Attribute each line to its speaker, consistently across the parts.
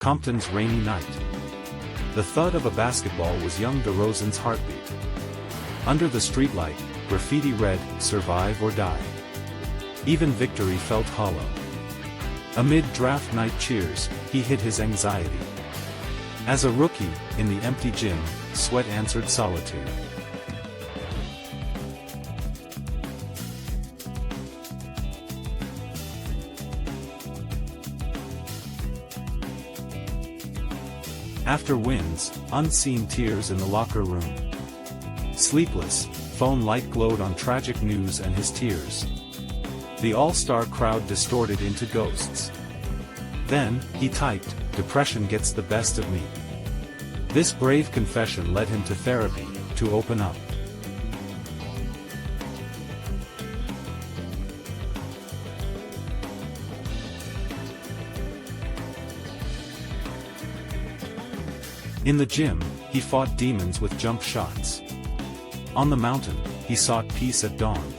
Speaker 1: Compton's rainy night. The thud of a basketball was young DeRozan's heartbeat. Under the streetlight, graffiti read, "Survive or die." Even victory felt hollow. Amid draft night cheers, he hid his anxiety. As a rookie, in the empty gym, sweat answered solitude. After wins, unseen tears in the locker room. Sleepless, phone light glowed on tragic news and his tears. The all-star crowd distorted into ghosts. Then, he typed, "Depression gets the best of me." This brave confession led him to therapy, to open up. In the gym, he fought demons with jump shots. On the mountain, he sought peace at dawn.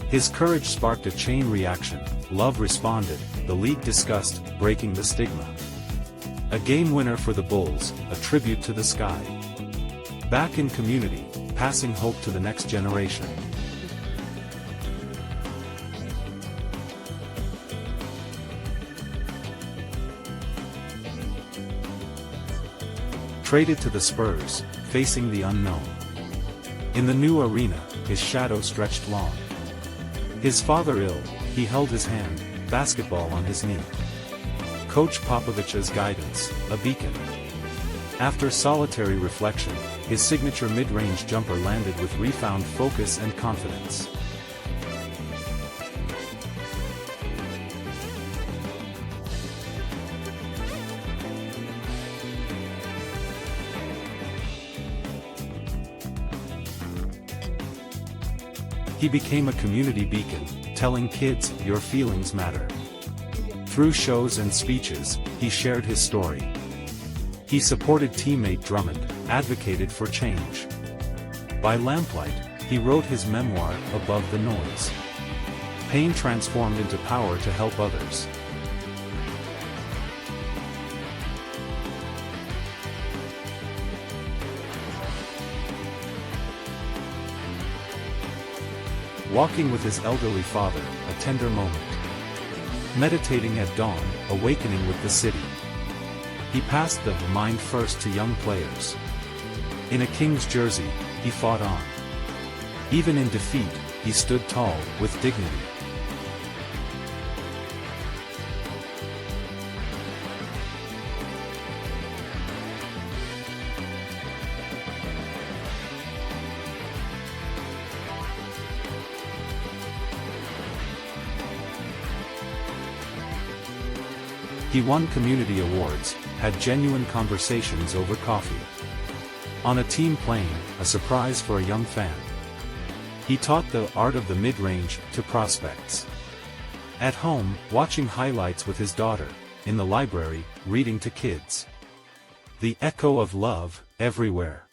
Speaker 1: His courage sparked a chain reaction. Love responded, the league discussed, breaking the stigma. A game winner for the Bulls, a tribute to the sky. Back in community, passing hope to the next generation. Traded to the Spurs, facing the unknown. In the new arena, his shadow stretched long. His father ill, he held his hand, basketball on his knee. Coach Popovich's guidance, a beacon. After solitary reflection, his signature mid-range jumper landed with refound focus and confidence. He became a community beacon, telling kids, your feelings matter. Through shows and speeches, he shared his story. He supported teammate Drummond, advocated for change. By lamplight, he wrote his memoir, Above the Noise. Pain transformed into power to help others. Walking with his elderly father, a tender moment. Meditating at dawn, awakening with the city. He passed the mind first to young players. In a King's jersey, he fought on. Even in defeat, he stood tall, with dignity. He won community awards, had genuine conversations over coffee. On a team plane, a surprise for a young fan. He taught the art of the mid-range to prospects. At home, watching highlights with his daughter. In the library, reading to kids. The echo of love, everywhere.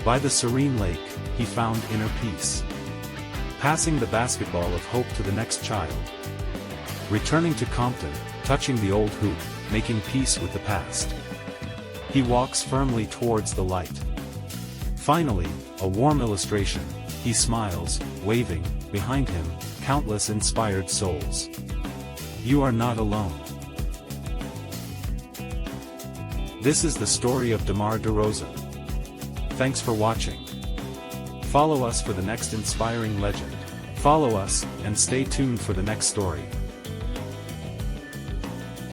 Speaker 1: By the serene lake, he found inner peace. Passing the basketball of hope to the next child. Returning to Compton, touching the old hoop, making peace with the past. He walks firmly towards the light. Finally, a warm illustration, he smiles, waving, behind him, countless inspired souls. You are not alone. This is the story of DeMar DeRozan. Thanks for watching. Follow us for the next inspiring legend. Follow us, and stay tuned for the next story.